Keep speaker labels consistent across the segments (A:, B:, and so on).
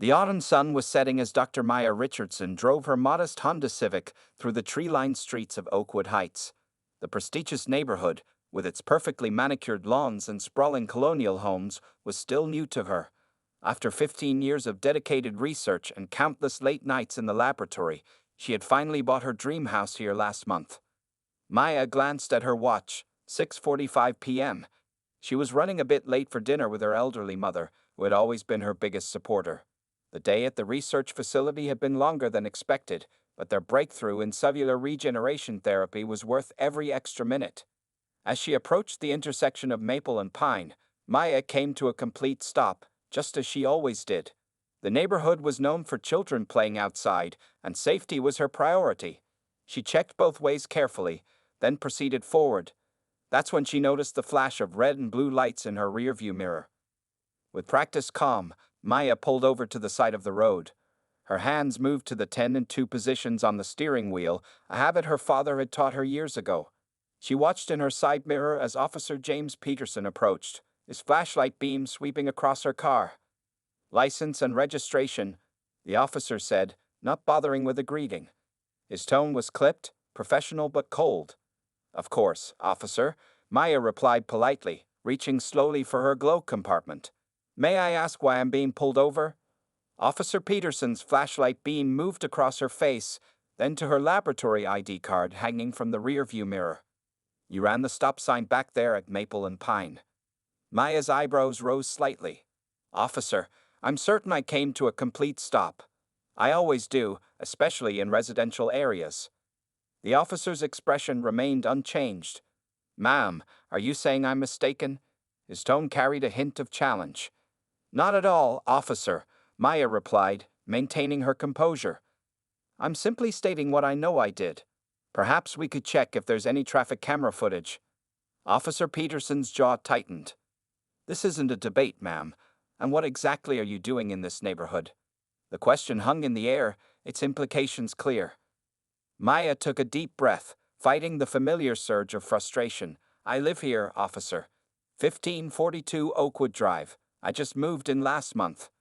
A: The autumn sun was setting as Dr. Maya Richardson drove her modest Honda Civic through the tree-lined streets of Oakwood Heights. The prestigious neighborhood, with its perfectly manicured lawns and sprawling colonial homes, was still new to her. After 15 years of dedicated research and countless late nights in the laboratory, she had finally bought her dream house here last month. Maya glanced at her watch, 6:45 p.m. She was running a bit late for dinner with her elderly mother, who had always been her biggest supporter. The day at the research facility had been longer than expected, but their breakthrough in cellular regeneration therapy was worth every extra minute. As she approached the intersection of Maple and Pine, Maya came to a complete stop, just as she always did. The neighborhood was known for children playing outside, and safety was her priority. She checked both ways carefully, then proceeded forward. That's when she noticed the flash of red and blue lights in her rearview mirror. With practiced calm, Maya pulled over to the side of the road. Her hands moved to the 10 and 2 positions on the steering wheel, a habit her father had taught her years ago. She watched in her side mirror as Officer James Peterson approached, his flashlight beam sweeping across her car. "License and registration," the officer said, not bothering with a greeting. His tone was clipped, professional but cold. "Of course, officer," Maya replied politely, reaching slowly for her glove compartment. "May I ask why I'm being pulled over?" Officer Peterson's flashlight beam moved across her face, then to her laboratory ID card hanging from the rearview mirror. "You ran the stop sign back there at Maple and Pine." Maya's eyebrows rose slightly. "Officer, I'm certain I came to a complete stop. I always do, especially in residential areas." The officer's expression remained unchanged. "Ma'am, are you saying I'm mistaken?" His tone carried a hint of challenge. "Not at all, officer," Maya replied, maintaining her composure. "I'm simply stating what I know I did. Perhaps we could check if there's any traffic camera footage." Officer Peterson's jaw tightened. "This isn't a debate, ma'am. And what exactly are you doing in this neighborhood?" The question hung in the air, its implications clear. Maya took a deep breath, fighting the familiar surge of frustration. "I live here, officer. 1542 Oakwood Drive. I just moved in last month."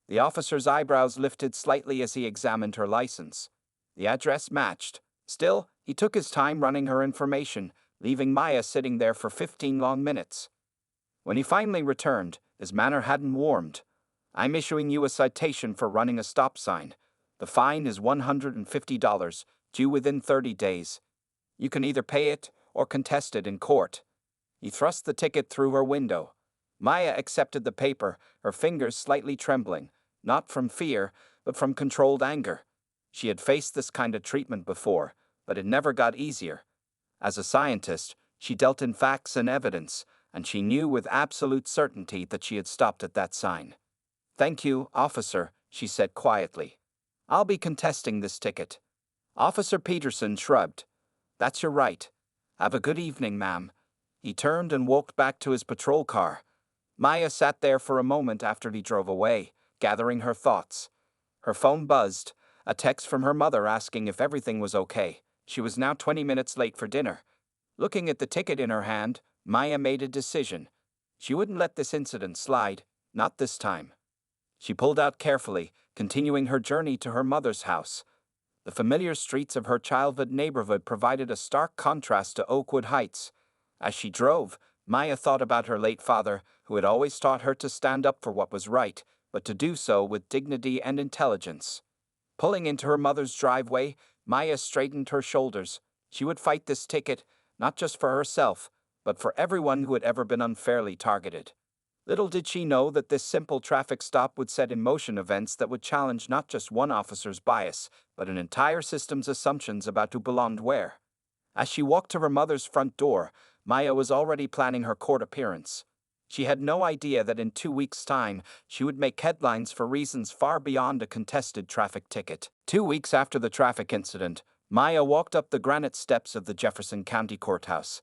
A: The officer's eyebrows lifted slightly as he examined her license. The address matched. Still, he took his time running her information, leaving Maya sitting there for 15 long minutes. When he finally returned, his manner hadn't warmed. "I'm issuing you a citation for running a stop sign. The fine is $150, due within 30 days. You can either pay it or contest it in court." He thrust the ticket through her window. Maya accepted the paper, her fingers slightly trembling, not from fear, but from controlled anger. She had faced this kind of treatment before, but it never got easier. As a scientist, she dealt in facts and evidence, and she knew with absolute certainty that she had stopped at that sign. "Thank you, officer," she said quietly. "I'll be contesting this ticket." Officer Peterson shrugged. "That's your right. Have a good evening, ma'am." He turned and walked back to his patrol car. Maya sat there for a moment after he drove away, gathering her thoughts. Her phone buzzed, a text from her mother asking if everything was okay. She was now 20 minutes late for dinner. Looking at the ticket in her hand, Maya made a decision. She wouldn't let this incident slide, not this time. She pulled out carefully, continuing her journey to her mother's house. The familiar streets of her childhood neighborhood provided a stark contrast to Oakwood Heights. As she drove, Maya thought about her late father, who had always taught her to stand up for what was right, but to do so with dignity and intelligence. Pulling into her mother's driveway, Maya straightened her shoulders. She would fight this ticket, not just for herself, but for everyone who had ever been unfairly targeted. Little did she know that this simple traffic stop would set in motion events that would challenge not just one officer's bias, but an entire system's assumptions about who belonged where. As she walked to her mother's front door, Maya was already planning her court appearance. She had no idea that in 2 weeks' time, she would make headlines for reasons far beyond a contested traffic ticket. 2 weeks after the traffic incident, Maya walked up the granite steps of the Jefferson County Courthouse.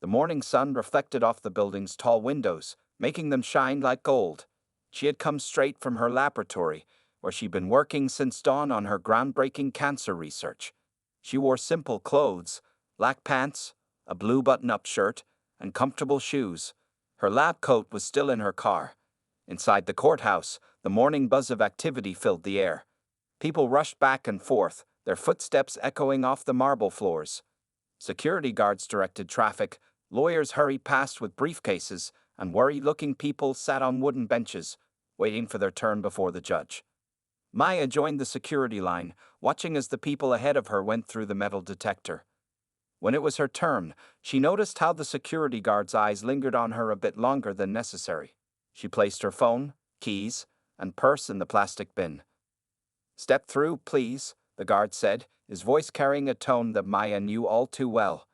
A: The morning sun reflected off the building's tall windows, making them shine like gold. She had come straight from her laboratory, where she'd been working since dawn on her groundbreaking cancer research. She wore simple clothes, black pants, a blue button-up shirt, and comfortable shoes. Her lab coat was still in her car. Inside the courthouse, The morning buzz of activity filled the air. People rushed back and forth, their footsteps echoing off the marble floors. Security guards directed traffic, lawyers hurried past with briefcases, and worried-looking people sat on wooden benches, waiting for their turn before the judge. Maya joined the security line, watching as the people ahead of her went through the metal detector. When it was her turn, she noticed how the security guard's eyes lingered on her a bit longer than necessary. She placed her phone, keys, and purse in the plastic bin. "Step through, please," the guard said, his voice carrying a tone that Maya knew all too well.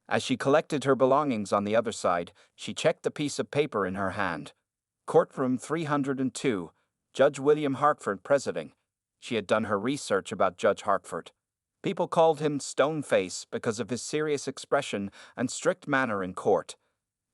A: As she collected her belongings on the other side, she checked the piece of paper in her hand. Courtroom 302, Judge William Hartford presiding. She had done her research about Judge Hartford. People called him Stoneface because of his serious expression and strict manner in court.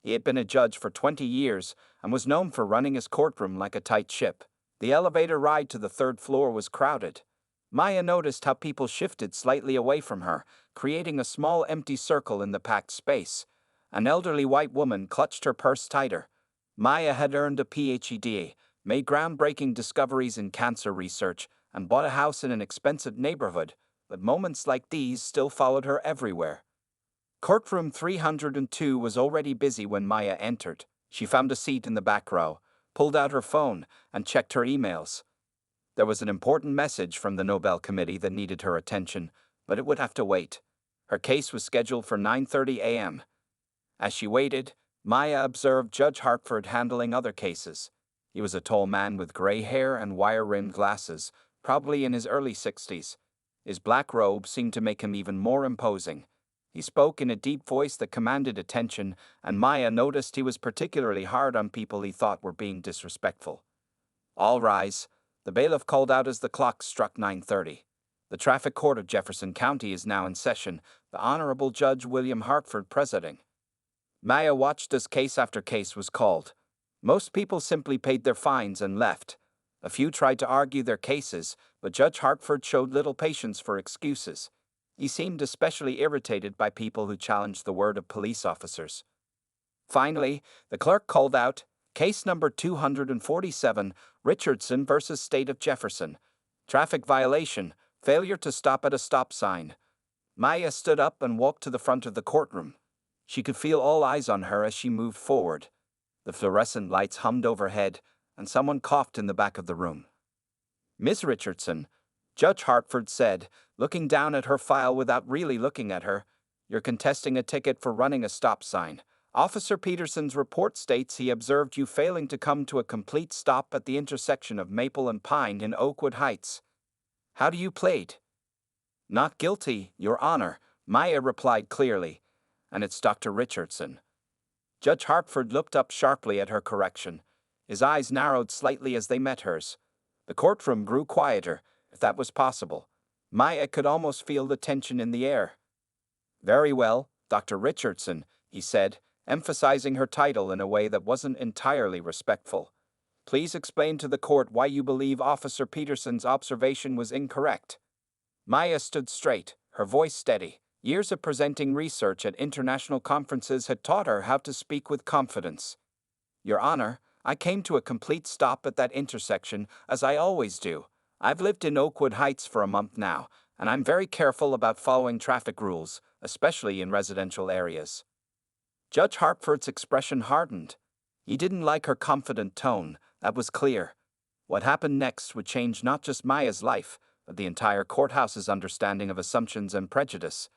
A: He had been a judge for 20 years and was known for running his courtroom like a tight ship. The elevator ride to the third floor was crowded. Maya noticed how people shifted slightly away from her, creating a small empty circle in the packed space. An elderly white woman clutched her purse tighter. Maya had earned a PhD, made groundbreaking discoveries in cancer research, and bought a house in an expensive neighborhood, but moments like these still followed her everywhere. Courtroom 302 was already busy when Maya entered. She found a seat in the back row, pulled out her phone, and checked her emails. There was an important message from the Nobel Committee that needed her attention, but it would have to wait. Her case was scheduled for 9:30 a.m. As she waited, Maya observed Judge Hartford handling other cases. He was a tall man with gray hair and wire-rimmed glasses, probably in his early 60s. His black robe seemed to make him even more imposing. He spoke in a deep voice that commanded attention, and Maya noticed he was particularly hard on people he thought were being disrespectful. "All rise," the bailiff called out as the clock struck 9:30. "The traffic court of Jefferson County is now in session, the Honorable Judge William Hartford presiding." Maya watched as case after case was called. Most people simply paid their fines and left. A few tried to argue their cases, but Judge Hartford showed little patience for excuses. He seemed especially irritated by people who challenged the word of police officers. Finally, the clerk called out, "Case number 247, Richardson versus State of Jefferson. Traffic violation, failure to stop at a stop sign." Maya stood up and walked to the front of the courtroom. She could feel all eyes on her as she moved forward. The fluorescent lights hummed overhead, and someone coughed in the back of the room. "Miss Richardson," Judge Hartford said, looking down at her file without really looking at her, "you're contesting a ticket for running a stop sign. Officer Peterson's report states he observed you failing to come to a complete stop at the intersection of Maple and Pine in Oakwood Heights. How do you plead?" "Not guilty, Your Honor," Maya replied clearly. "And it's Dr. Richardson." Judge Hartford looked up sharply at her correction. His eyes narrowed slightly as they met hers. The courtroom grew quieter, if that was possible. Maya could almost feel the tension in the air. "Very well, Dr. Richardson," he said, emphasizing her title in a way that wasn't entirely respectful. "Please explain to the court why you believe Officer Peterson's observation was incorrect." Maya stood straight, her voice steady. Years of presenting research at international conferences had taught her how to speak with confidence. "Your Honor, I came to a complete stop at that intersection, as I always do. I've lived in Oakwood Heights for a month now, and I'm very careful about following traffic rules, especially in residential areas." Judge Hartford's expression hardened. He didn't like her confident tone, that was clear. What happened next would change not just Maya's life, but the entire courthouse's understanding of assumptions and prejudice.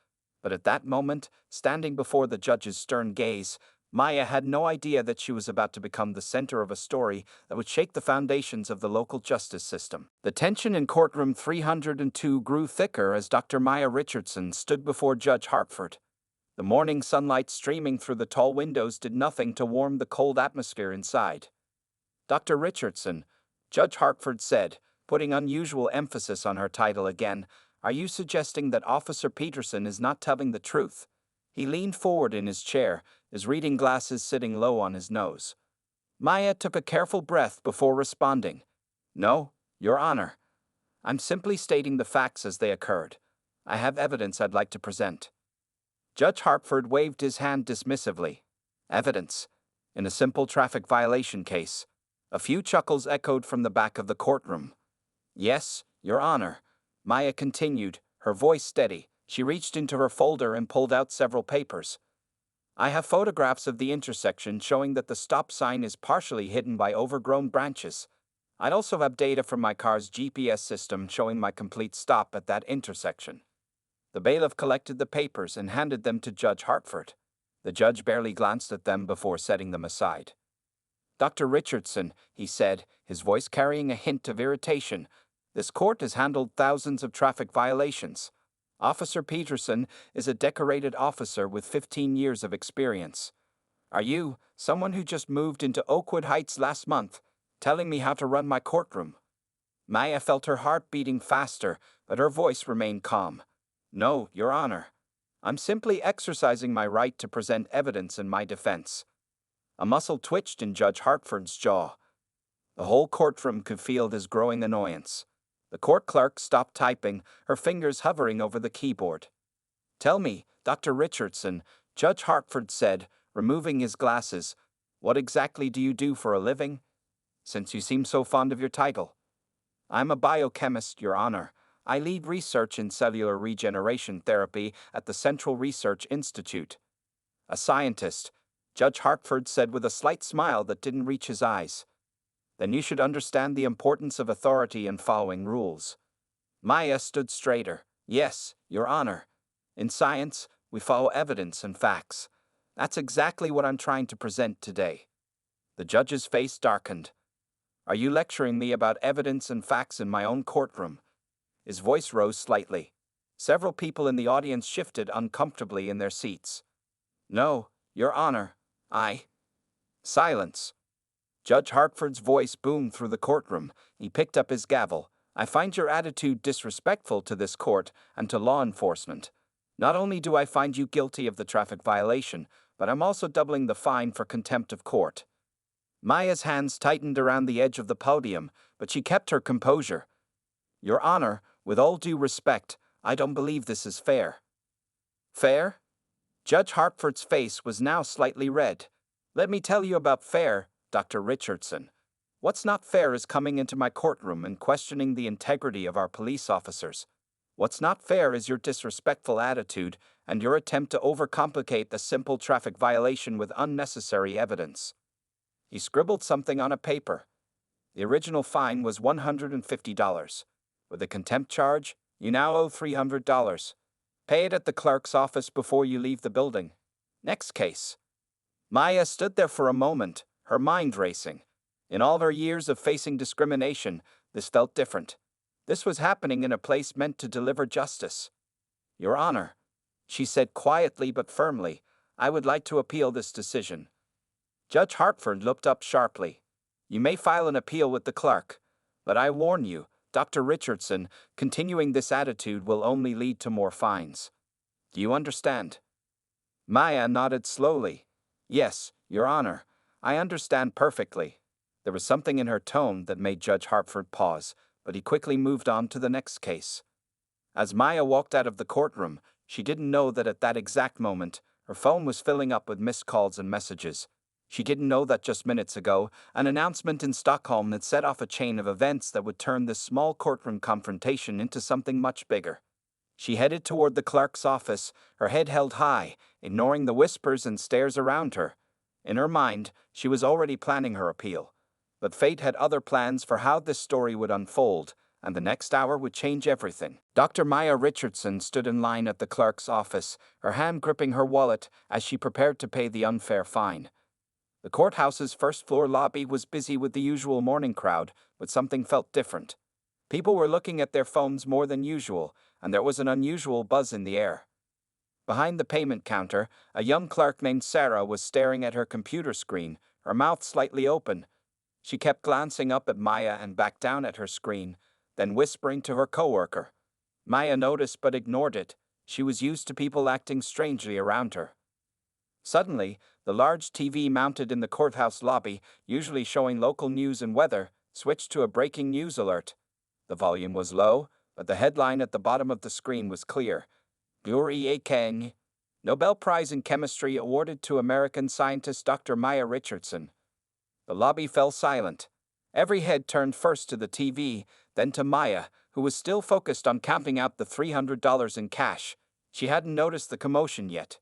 A: But at that moment, standing before the judge's stern gaze, Maya had no idea that she was about to become the center of a story that would shake the foundations of the local justice system. The tension in courtroom 302 grew thicker as Dr. Maya Richardson stood before Judge Hartford. The morning sunlight streaming through the tall windows did nothing to warm the cold atmosphere inside. "Dr. Richardson," Judge Hartford said, putting unusual emphasis on her title again, "are you suggesting that Officer Peterson is not telling the truth?" He leaned forward in his chair, his reading glasses sitting low on his nose. Maya took a careful breath before responding. "No, Your Honor. I'm simply stating the facts as they occurred. I have evidence I'd like to present." Judge Hartford waved his hand dismissively. "Evidence? In a simple traffic violation case? A few chuckles echoed from the back of the courtroom. Yes, Your Honor. Maya continued, her voice steady. She reached into her folder and pulled out several papers. I have photographs of the intersection showing that the stop sign is partially hidden by overgrown branches. I'd also have data from my car's GPS system showing my complete stop at that intersection. The bailiff collected the papers and handed them to Judge Hartford. The judge barely glanced at them before setting them aside. Dr. Richardson, he said, his voice carrying a hint of irritation, this court has handled thousands of traffic violations. Officer Peterson is a decorated officer with 15 years of experience. Are you, someone who just moved into Oakwood Heights last month, telling me how to run my courtroom? Maya felt her heart beating faster, but her voice remained calm. No, Your Honor. I'm simply exercising my right to present evidence in my defense. A muscle twitched in Judge Hartford's jaw. The whole courtroom could feel his growing annoyance. The court clerk stopped typing, her fingers hovering over the keyboard. Tell me, Dr. Richardson, Judge Hartford said, removing his glasses, what exactly do you do for a living? Since you seem so fond of your title. I'm a biochemist, Your Honor. I lead research in cellular regeneration therapy at the Central Research Institute. A scientist, Judge Hartford said with a slight smile that didn't reach his eyes. Then you should understand the importance of authority and following rules. Maya stood straighter. Yes, Your Honor. In science, we follow evidence and facts. That's exactly what I'm trying to present today. The judge's face darkened. Are you lecturing me about evidence and facts in my own courtroom? His voice rose slightly. Several people in the audience shifted uncomfortably in their seats. No, Your Honor, Silence. Judge Hartford's voice boomed through the courtroom. He picked up his gavel. I find your attitude disrespectful to this court and to law enforcement. Not only do I find you guilty of the traffic violation, but I'm also doubling the fine for contempt of court. Maya's hands tightened around the edge of the podium, but she kept her composure. Your Honor, with all due respect, I don't believe this is fair. Fair? Judge Hartford's face was now slightly red. Let me tell you about fair, Dr. Richardson. What's not fair is coming into my courtroom and questioning the integrity of our police officers. What's not fair is your disrespectful attitude and your attempt to overcomplicate the simple traffic violation with unnecessary evidence. He scribbled something on a paper. The original fine was $150. With a contempt charge, you now owe $300. Pay it at the clerk's office before you leave the building. Next case. Maya stood there for a moment, her mind racing. In all her years of facing discrimination, this felt different. This was happening in a place meant to deliver justice. Your Honor, she said quietly but firmly, I would like to appeal this decision. Judge Hartford looked up sharply. You may file an appeal with the clerk, but I warn you, Dr. Richardson, continuing this attitude will only lead to more fines. Do you understand? Maya nodded slowly. Yes, Your Honor, I understand perfectly. There was something in her tone that made Judge Hartford pause, but he quickly moved on to the next case. As Maya walked out of the courtroom, she didn't know that at that exact moment, her phone was filling up with missed calls and messages. She didn't know that just minutes ago, an announcement in Stockholm had set off a chain of events that would turn this small courtroom confrontation into something much bigger. She headed toward the clerk's office, her head held high, ignoring the whispers and stares around her. In her mind, she was already planning her appeal. But fate had other plans for how this story would unfold, and the next hour would change everything. Dr. Maya Richardson stood in line at the clerk's office, her hand gripping her wallet as she prepared to pay the unfair fine. The courthouse's first-floor lobby was busy with the usual morning crowd, but something felt different. People were looking at their phones more than usual, and there was an unusual buzz in the air. Behind the payment counter, a young clerk named Sarah was staring at her computer screen, her mouth slightly open. She kept glancing up at Maya and back down at her screen, then whispering to her coworker. Maya noticed but ignored it. She was used to people acting strangely around her. Suddenly, the large TV mounted in the courthouse lobby, usually showing local news and weather, switched to a breaking news alert. The volume was low, but the headline at the bottom of the screen was clear. Yuri Kang, Nobel Prize in Chemistry awarded to American scientist Dr. Maya Richardson. The lobby fell silent. Every head turned first to the TV, then to Maya, who was still focused on counting out the $300 in cash. She hadn't noticed the commotion yet.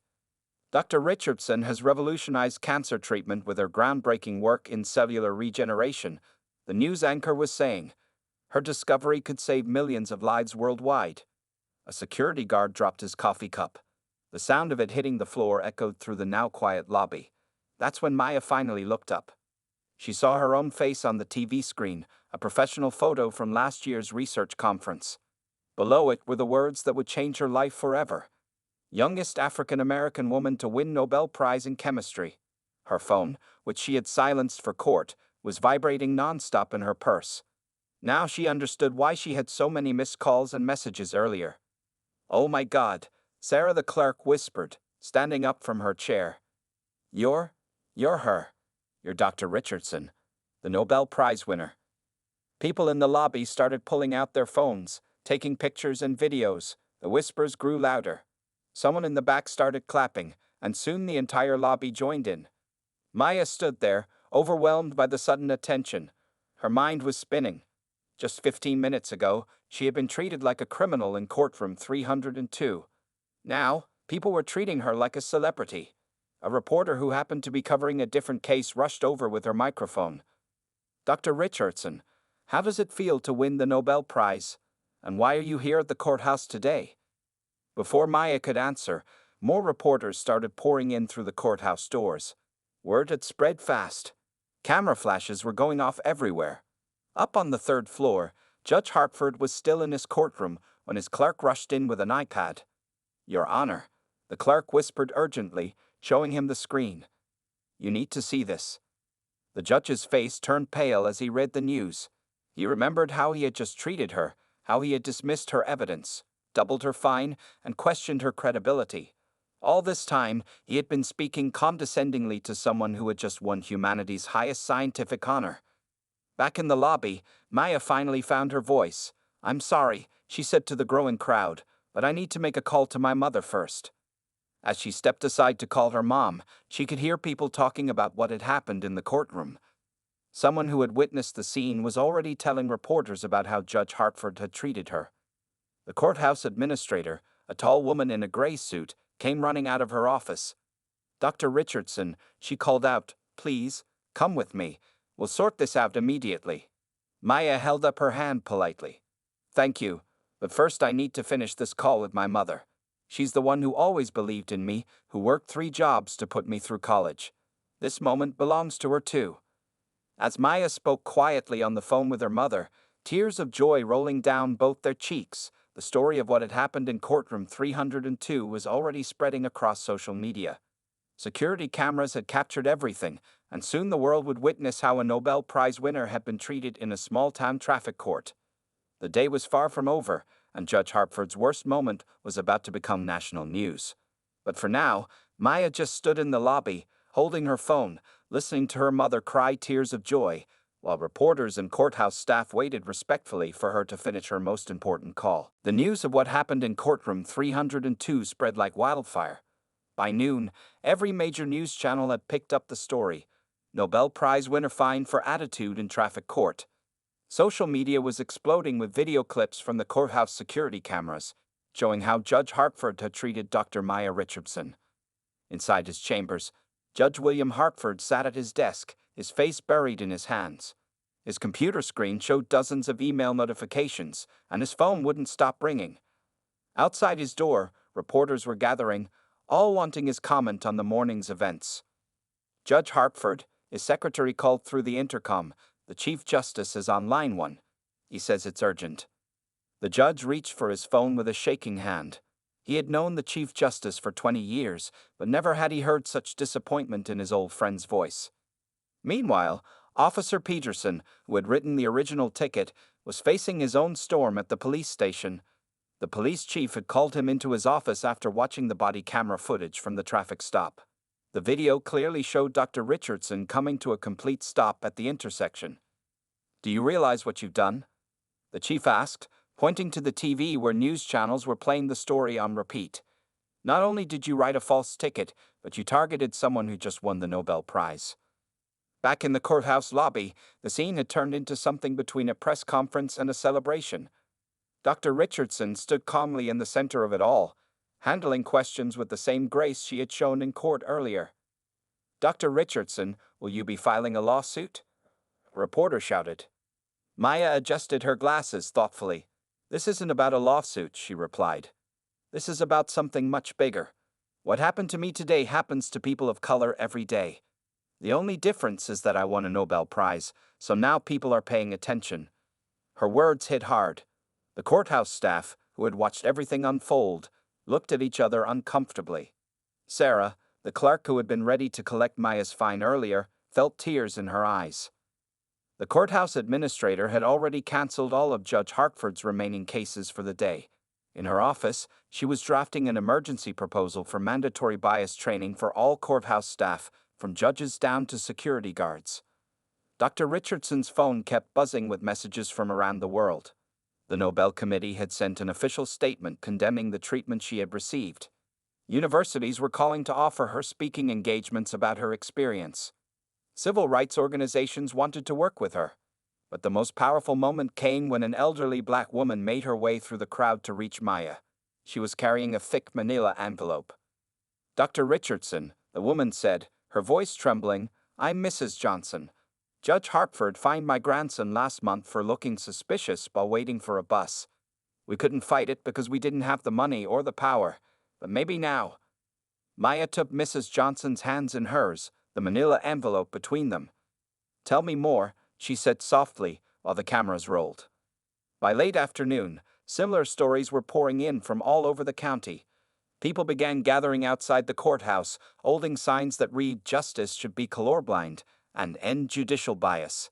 A: Dr. Richardson has revolutionized cancer treatment with her groundbreaking work in cellular regeneration, the news anchor was saying. Her discovery could save millions of lives worldwide. A security guard dropped his coffee cup. The sound of it hitting the floor echoed through the now quiet lobby. That's when Maya finally looked up. She saw her own face on the TV screen, a professional photo from last year's research conference. Below it were the words that would change her life forever. Youngest African-American woman to win Nobel Prize in Chemistry. Her phone, which she had silenced for court, was vibrating nonstop in her purse. Now she understood why she had so many missed calls and messages earlier. "Oh my God," Sarah the clerk whispered, standing up from her chair. You're her. You're Dr. Richardson, the Nobel Prize winner." People in the lobby started pulling out their phones, taking pictures and videos. The whispers grew louder. Someone in the back started clapping, and soon the entire lobby joined in. Maya stood there, overwhelmed by the sudden attention. Her mind was spinning. Just 15 minutes ago, she had been treated like a criminal in courtroom 302. Now, people were treating her like a celebrity. A reporter who happened to be covering a different case rushed over with her microphone. "Dr. Richardson, how does it feel to win the Nobel Prize? And why are you here at the courthouse today?" Before Maya could answer, more reporters started pouring in through the courthouse doors. Word had spread fast. Camera flashes were going off everywhere. Up on the third floor, Judge Hartford was still in his courtroom when his clerk rushed in with an iPad. "Your Honor," the clerk whispered urgently, showing him the screen. "You need to see this." The judge's face turned pale as he read the news. He remembered how he had just treated her, how he had dismissed her evidence, doubled her fine, and questioned her credibility. All this time, he had been speaking condescendingly to someone who had just won humanity's highest scientific honor. Back in the lobby, Maya finally found her voice. "I'm sorry," she said to the growing crowd, "but I need to make a call to my mother first." As she stepped aside to call her mom, she could hear people talking about what had happened in the courtroom. Someone who had witnessed the scene was already telling reporters about how Judge Hartford had treated her. The courthouse administrator, a tall woman in a gray suit, came running out of her office. "Dr. Richardson," she called out, "please, come with me. We'll sort this out immediately." Maya held up her hand politely. "Thank you, but first I need to finish this call with my mother. She's the one who always believed in me, who worked 3 jobs to put me through college. This moment belongs to her too." As Maya spoke quietly on the phone with her mother, tears of joy rolling down both their cheeks, the story of what had happened in courtroom 302 was already spreading across social media. Security cameras had captured everything, and soon the world would witness how a Nobel Prize winner had been treated in a small-town traffic court. The day was far from over, and Judge Hartford's worst moment was about to become national news. But for now, Maya just stood in the lobby, holding her phone, listening to her mother cry tears of joy, while reporters and courthouse staff waited respectfully for her to finish her most important call. The news of what happened in courtroom 302 spread like wildfire. By noon, every major news channel had picked up the story. Nobel Prize winner fined for attitude in traffic court. Social media was exploding with video clips from the courthouse security cameras, showing how Judge Hartford had treated Dr. Maya Richardson. Inside his chambers, Judge William Hartford sat at his desk, his face buried in his hands. His computer screen showed dozens of email notifications, and his phone wouldn't stop ringing. Outside his door, reporters were gathering, all wanting his comment on the morning's events. "Judge Hartford," his secretary called through the intercom, "the Chief Justice is on line 1. He says it's urgent." The judge reached for his phone with a shaking hand. He had known the Chief Justice for 20 years, but never had he heard such disappointment in his old friend's voice. Meanwhile, Officer Peterson, who had written the original ticket, was facing his own storm at the police station. The police chief had called him into his office after watching the body camera footage from the traffic stop. The video clearly showed Dr. Richardson coming to a complete stop at the intersection. "Do you realize what you've done?" the chief asked, pointing to the TV where news channels were playing the story on repeat. "Not only did you write a false ticket, but you targeted someone who just won the Nobel Prize." Back in the courthouse lobby, the scene had turned into something between a press conference and a celebration. Dr. Richardson stood calmly in the center of it all, handling questions with the same grace she had shown in court earlier. "Dr. Richardson, will you be filing a lawsuit?" A reporter shouted. Maya adjusted her glasses thoughtfully. "This isn't about a lawsuit," she replied. "This is about something much bigger. What happened to me today happens to people of color every day. The only difference is that I won a Nobel Prize, so now people are paying attention." Her words hit hard. The courthouse staff, who had watched everything unfold, looked at each other uncomfortably. Sarah, the clerk who had been ready to collect Maya's fine earlier, felt tears in her eyes. The courthouse administrator had already canceled all of Judge Hartford's remaining cases for the day. In her office, she was drafting an emergency proposal for mandatory bias training for all courthouse staff, from judges down to security guards. Dr. Richardson's phone kept buzzing with messages from around the world. The Nobel Committee had sent an official statement condemning the treatment she had received. Universities were calling to offer her speaking engagements about her experience. Civil rights organizations wanted to work with her. But the most powerful moment came when an elderly black woman made her way through the crowd to reach Maya. She was carrying a thick manila envelope. "Dr. Richardson," the woman said, her voice trembling, "I'm Mrs. Johnson. Judge Hartford fined my grandson last month for looking suspicious while waiting for a bus. We couldn't fight it because we didn't have the money or the power, but maybe now." Maya took Mrs. Johnson's hands in hers, the manila envelope between them. "Tell me more," she said softly while the cameras rolled. By late afternoon, similar stories were pouring in from all over the county. People began gathering outside the courthouse, holding signs that read "Justice should be colorblind" and "End judicial bias."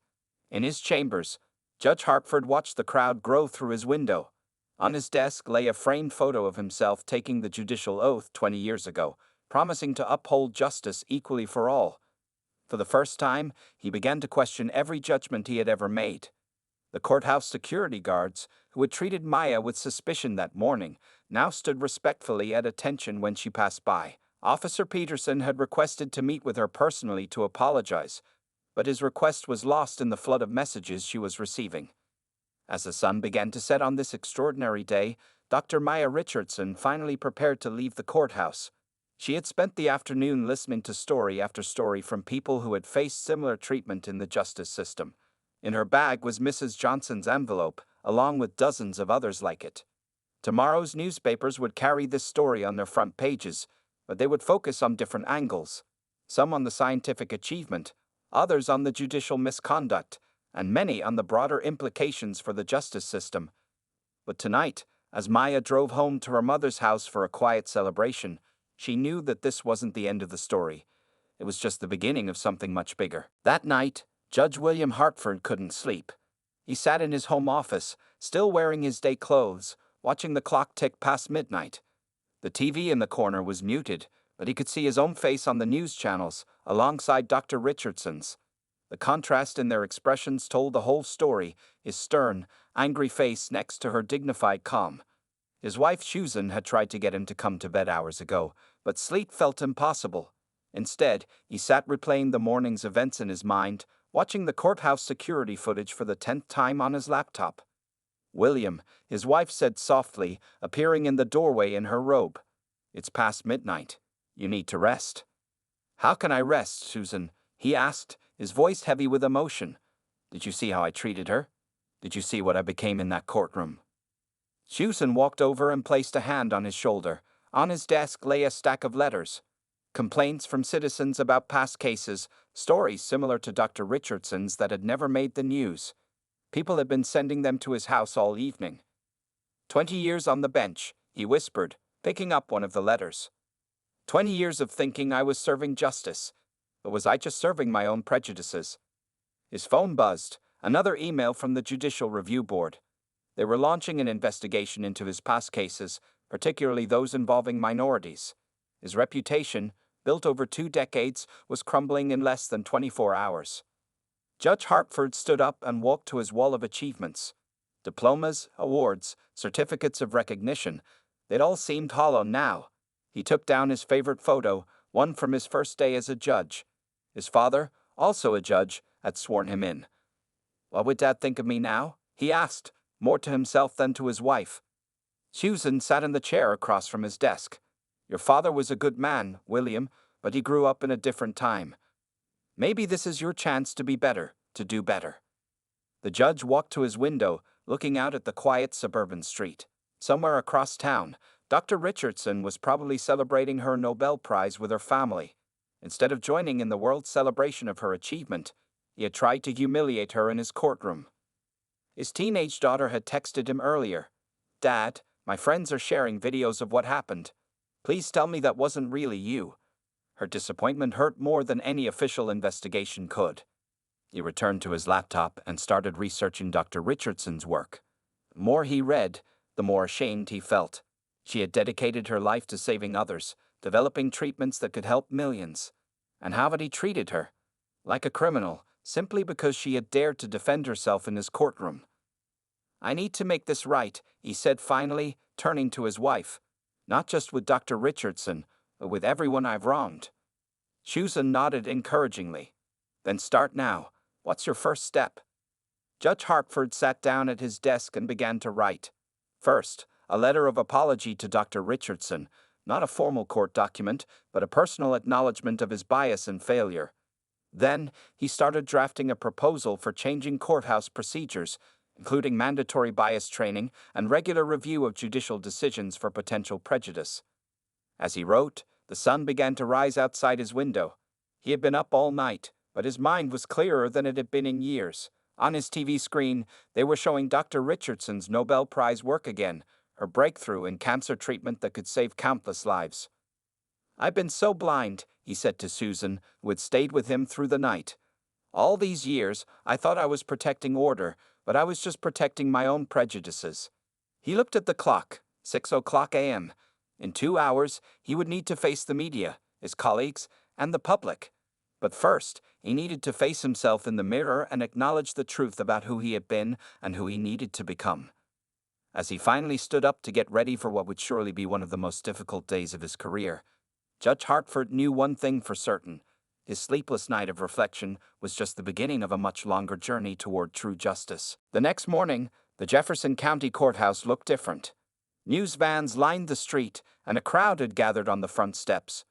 A: In his chambers, Judge Hartford watched the crowd grow through his window. On his desk lay a framed photo of himself taking the judicial oath 20 years ago, promising to uphold justice equally for all. For the first time, he began to question every judgment he had ever made. The courthouse security guards, who had treated Maya with suspicion that morning, now stood respectfully at attention when she passed by. Officer Peterson had requested to meet with her personally to apologize, but his request was lost in the flood of messages she was receiving. As the sun began to set on this extraordinary day, Dr. Maya Richardson finally prepared to leave the courthouse. She had spent the afternoon listening to story after story from people who had faced similar treatment in the justice system. In her bag was Mrs. Johnson's envelope, along with dozens of others like it. Tomorrow's newspapers would carry this story on their front pages, but they would focus on different angles. Some on the scientific achievement, others on the judicial misconduct, and many on the broader implications for the justice system. But tonight, as Maya drove home to her mother's house for a quiet celebration, she knew that this wasn't the end of the story. It was just the beginning of something much bigger. That night, Judge William Hartford couldn't sleep. He sat in his home office, still wearing his day clothes, watching the clock tick past midnight. The TV in the corner was muted, but he could see his own face on the news channels, alongside Dr. Richardson's. The contrast in their expressions told the whole story, his stern, angry face next to her dignified calm. His wife Susan had tried to get him to come to bed hours ago, but sleep felt impossible. Instead, he sat replaying the morning's events in his mind, watching the courthouse security footage for the 10th time on his laptop. "William," his wife said softly, appearing in the doorway in her robe. "It's past midnight. You need to rest." "How can I rest, Susan?" he asked, his voice heavy with emotion. "Did you see how I treated her? Did you see what I became in that courtroom?" Susan walked over and placed a hand on his shoulder. On his desk lay a stack of letters. Complaints from citizens about past cases, stories similar to Dr. Richardson's that had never made the news. People had been sending them to his house all evening. 20 years on the bench," he whispered, picking up one of the letters. 20 years of thinking I was serving justice. But was I just serving my own prejudices? His phone buzzed, another email from the Judicial Review Board. They were launching an investigation into his past cases, particularly those involving minorities. His reputation, built over 2 decades, was crumbling in less than 24 hours. Judge Hartford stood up and walked to his wall of achievements. Diplomas, awards, certificates of recognition, they'd all seemed hollow now. He took down his favorite photo, one from his first day as a judge. His father, also a judge, had sworn him in. What would Dad think of me now? He asked, more to himself than to his wife. Susan sat in the chair across from his desk. Your father was a good man, William, but he grew up in a different time. Maybe this is your chance to be better, to do better. The judge walked to his window, looking out at the quiet suburban street. Somewhere across town, Dr. Richardson was probably celebrating her Nobel Prize with her family. Instead of joining in the world celebration of her achievement, he had tried to humiliate her in his courtroom. His teenage daughter had texted him earlier. Dad, my friends are sharing videos of what happened. Please tell me that wasn't really you. Her disappointment hurt more than any official investigation could. He returned to his laptop and started researching Dr. Richardson's work. The more he read, the more ashamed he felt. She had dedicated her life to saving others, developing treatments that could help millions. And how had he treated her? Like a criminal, simply because she had dared to defend herself in his courtroom. I need to make this right, he said finally, turning to his wife. Not just with Dr. Richardson, but with everyone I've wronged. Susan nodded encouragingly. Then start now. What's your first step? Judge Hartford sat down at his desk and began to write. First, a letter of apology to Dr. Richardson, not a formal court document, but a personal acknowledgement of his bias and failure. Then, he started drafting a proposal for changing courthouse procedures, including mandatory bias training and regular review of judicial decisions for potential prejudice. As he wrote, the sun began to rise outside his window. He had been up all night, but his mind was clearer than it had been in years. On his TV screen, they were showing Dr. Richardson's Nobel Prize work again, her breakthrough in cancer treatment that could save countless lives. I've been so blind, he said to Susan, who had stayed with him through the night. All these years, I thought I was protecting order, but I was just protecting my own prejudices. He looked at the clock, 6:00 a.m. In 2 hours, he would need to face the media, his colleagues, and the public. But first, he needed to face himself in the mirror and acknowledge the truth about who he had been and who he needed to become. As he finally stood up to get ready for what would surely be one of the most difficult days of his career, Judge Hartford knew one thing for certain. His sleepless night of reflection was just the beginning of a much longer journey toward true justice. The next morning, the Jefferson County Courthouse looked different. News vans lined the street, and a crowd had gathered on the front steps.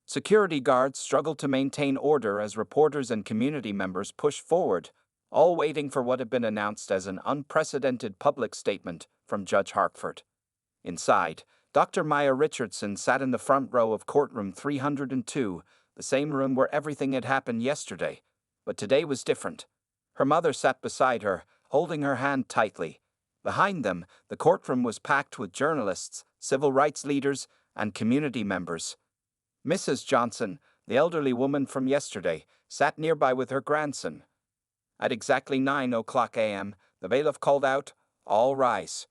A: Security guards struggled to maintain order as reporters and community members pushed forward, all waiting for what had been announced as an unprecedented public statement from Judge Hartford. Inside, Dr. Maya Richardson sat in the front row of courtroom 302, the same room where everything had happened yesterday. But today was different. Her mother sat beside her, holding her hand tightly. Behind them, the courtroom was packed with journalists, civil rights leaders, and community members. Mrs. Johnson, the elderly woman from yesterday, sat nearby with her grandson. At exactly 9:00 a.m., the bailiff called out, "All rise."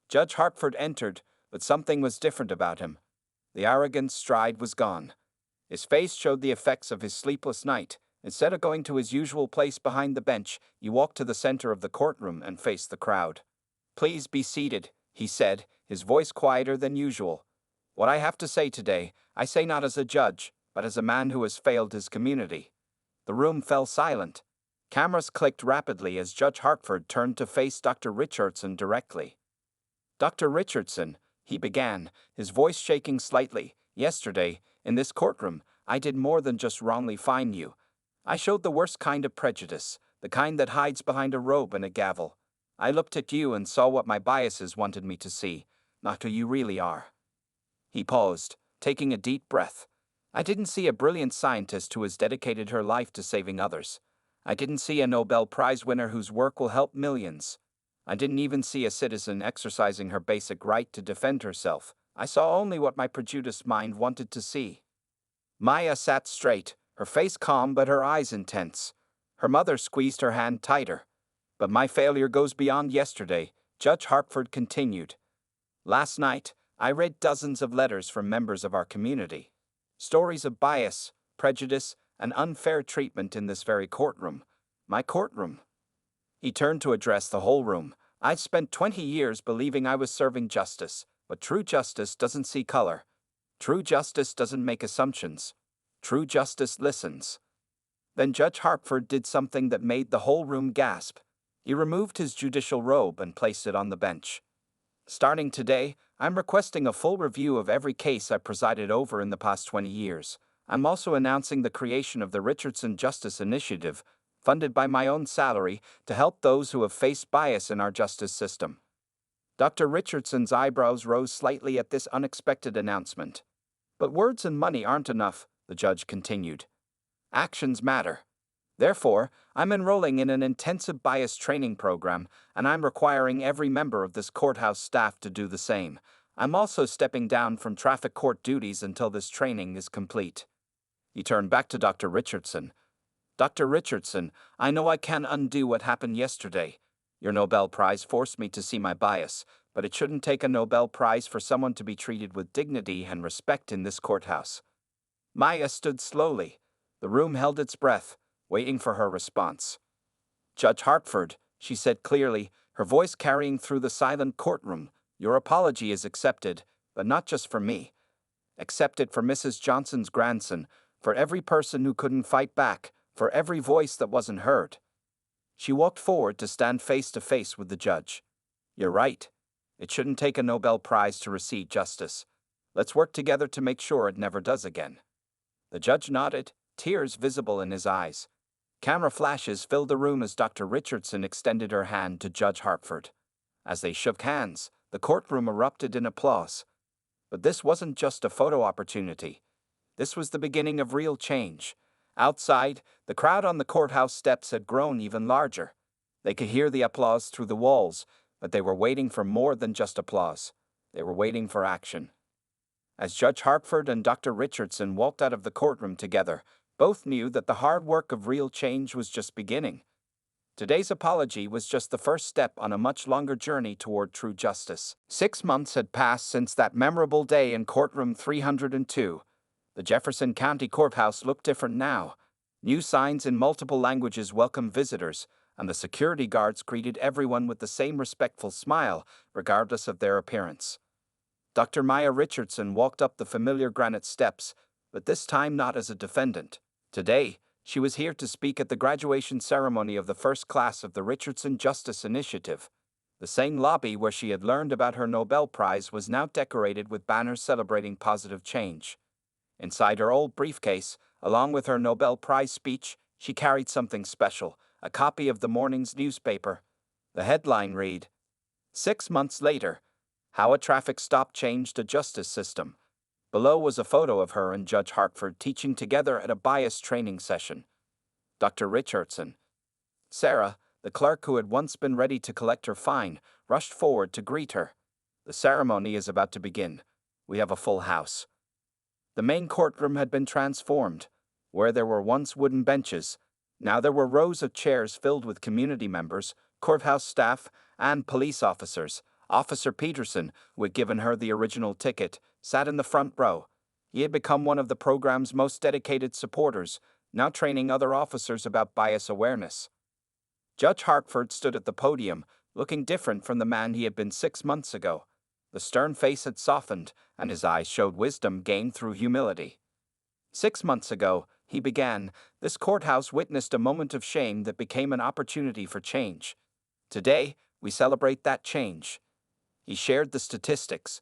A: Judge Hartford entered, but something was different about him. The arrogant stride was gone. His face showed the effects of his sleepless night. Instead of going to his usual place behind the bench, he walked to the center of the courtroom and faced the crowd. "Please be seated," he said, his voice quieter than usual. "What I have to say today, I say not as a judge, but as a man who has failed his community." The room fell silent. Cameras clicked rapidly as Judge Hartford turned to face Dr. Richardson directly. "Dr. Richardson," he began, his voice shaking slightly, "yesterday, in this courtroom, I did more than just wrongly fine you. I showed the worst kind of prejudice, the kind that hides behind a robe and a gavel. I looked at you and saw what my biases wanted me to see, not who you really are." He paused, taking a deep breath. "I didn't see a brilliant scientist who has dedicated her life to saving others. I didn't see a Nobel Prize winner whose work will help millions. I didn't even see a citizen exercising her basic right to defend herself. I saw only what my prejudiced mind wanted to see." Maya sat straight, her face calm but her eyes intense. Her mother squeezed her hand tighter. "But my failure goes beyond yesterday," Judge Hartford continued. "Last night, I read dozens of letters from members of our community. Stories of bias, prejudice, and unfair treatment in this very courtroom. My courtroom." He turned to address the whole room. "I've spent 20 years believing I was serving justice, but true justice doesn't see color. True justice doesn't make assumptions. True justice listens." Then Judge Hartford did something that made the whole room gasp. He removed his judicial robe and placed it on the bench. Starting today, I'm requesting a full review of every case I presided over in the past 20 years. I'm also announcing the creation of the Richardson Justice Initiative, funded by my own salary, to help those who have faced bias in our justice system. Dr. Richardson's eyebrows rose slightly at this unexpected announcement. But words and money aren't enough, the judge continued. Actions matter. Therefore, I'm enrolling in an intensive bias training program, and I'm requiring every member of this courthouse staff to do the same. I'm also stepping down from traffic court duties until this training is complete. He turned back to Dr. Richardson. Dr. Richardson, I know I can't undo what happened yesterday. Your Nobel Prize forced me to see my bias, but it shouldn't take a Nobel Prize for someone to be treated with dignity and respect in this courthouse. Maya stood slowly. The room held its breath, waiting for her response. Judge Hartford, she said clearly, her voice carrying through the silent courtroom, your apology is accepted, but not just for me. Accept it for Mrs. Johnson's grandson, for every person who couldn't fight back, for every voice that wasn't heard. She walked forward to stand face to face with the judge. You're right. It shouldn't take a Nobel Prize to receive justice. Let's work together to make sure it never does again. The judge nodded, tears visible in his eyes. Camera flashes filled the room as Dr. Richardson extended her hand to Judge Hartford. As they shook hands, the courtroom erupted in applause. But this wasn't just a photo opportunity. This was the beginning of real change. Outside, the crowd on the courthouse steps had grown even larger. They could hear the applause through the walls, but they were waiting for more than just applause. They were waiting for action. As Judge Hartford and Dr. Richardson walked out of the courtroom together, both knew that the hard work of real change was just beginning. Today's apology was just the first step on a much longer journey toward true justice. 6 months had passed since that memorable day in courtroom 302. The Jefferson County Courthouse looked different now. New signs in multiple languages welcomed visitors, and the security guards greeted everyone with the same respectful smile, regardless of their appearance. Dr. Maya Richardson walked up the familiar granite steps, but this time not as a defendant. Today, she was here to speak at the graduation ceremony of the first class of the Richardson Justice Initiative. The same lobby where she had learned about her Nobel Prize was now decorated with banners celebrating positive change. Inside her old briefcase, along with her Nobel Prize speech, she carried something special, a copy of the morning's newspaper. The headline read, 6 months later, How a Traffic Stop Changed a Justice System. Below was a photo of her and Judge Hartford teaching together at a bias training session. Dr. Richardson. Sarah, the clerk who had once been ready to collect her fine, rushed forward to greet her. The ceremony is about to begin. We have a full house. The main courtroom had been transformed. Where there were once wooden benches, now there were rows of chairs filled with community members, courthouse staff, and police officers. Officer Peterson, who had given her the original ticket, sat in the front row. He had become one of the program's most dedicated supporters, now training other officers about bias awareness. Judge Hartford stood at the podium, looking different from the man he had been 6 months ago. The stern face had softened, and his eyes showed wisdom gained through humility. 6 months ago, he began, this courthouse witnessed a moment of shame that became an opportunity for change. Today, we celebrate that change. He shared the statistics.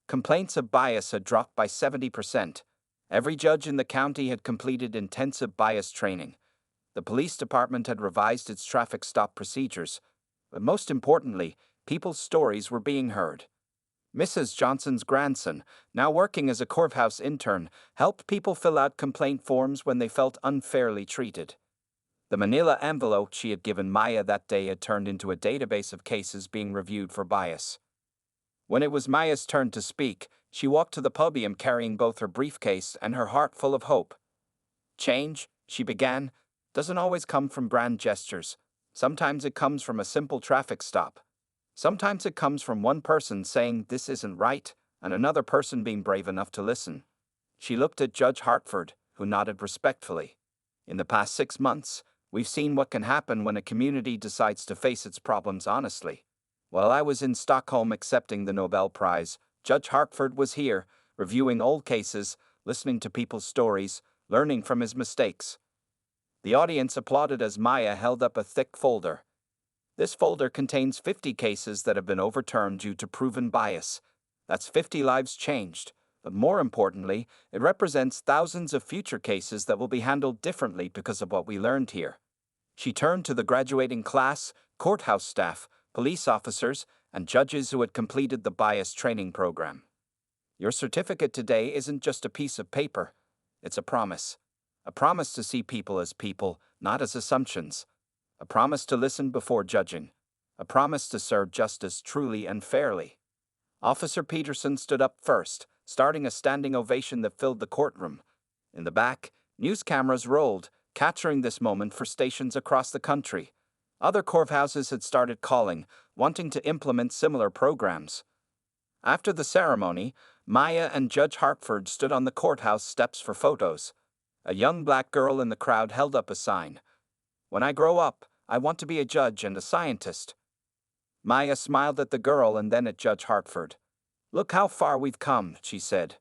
A: Complaints of bias had dropped by 70%. Every judge in the county had completed intensive bias training. The police department had revised its traffic stop procedures. But most importantly, people's stories were being heard. Mrs. Johnson's grandson, now working as a courthouse intern, helped people fill out complaint forms when they felt unfairly treated. The manila envelope she had given Maya that day had turned into a database of cases being reviewed for bias. When it was Maya's turn to speak, she walked to the podium carrying both her briefcase and her heart full of hope. Change, she began, doesn't always come from grand gestures. Sometimes it comes from a simple traffic stop. Sometimes it comes from one person saying this isn't right, and another person being brave enough to listen. She looked at Judge Hartford, who nodded respectfully. In the past 6 months, we've seen what can happen when a community decides to face its problems honestly. While I was in Stockholm accepting the Nobel Prize, Judge Hartford was here, reviewing old cases, listening to people's stories, learning from his mistakes. The audience applauded as Maya held up a thick folder. This folder contains 50 cases that have been overturned due to proven bias. That's 50 lives changed. But more importantly, it represents thousands of future cases that will be handled differently because of what we learned here. She turned to the graduating class, courthouse staff, police officers, and judges who had completed the bias training program. Your certificate today isn't just a piece of paper. It's a promise. A promise to see people as people, not as assumptions. A promise to listen before judging. A promise to serve justice truly and fairly. Officer Peterson stood up first, starting a standing ovation that filled the courtroom. In the back, news cameras rolled, capturing this moment for stations across the country. Other courthouses had started calling, wanting to implement similar programs. After the ceremony, Maya and Judge Hartford stood on the courthouse steps for photos. A young black girl in the crowd held up a sign. "When I grow up, I want to be a judge and a scientist." Maya smiled at the girl and then at Judge Hartford. "Look how far we've come," she said.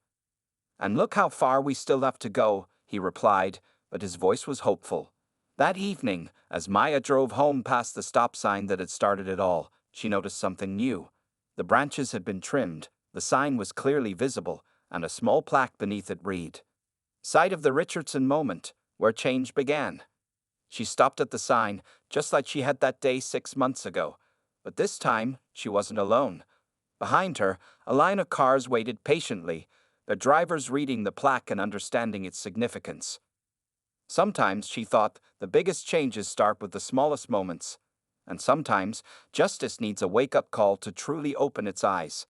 A: "And look how far we still have to go," he replied, but his voice was hopeful. That evening, as Maya drove home past the stop sign that had started it all, she noticed something new. The branches had been trimmed, the sign was clearly visible, and a small plaque beneath it read, "Site of the Richardson moment, where change began." She stopped at the sign, just like she had that day 6 months ago. But this time, she wasn't alone. Behind her, a line of cars waited patiently, their drivers reading the plaque and understanding its significance. Sometimes, she thought, the biggest changes start with the smallest moments. And sometimes, justice needs a wake-up call to truly open its eyes.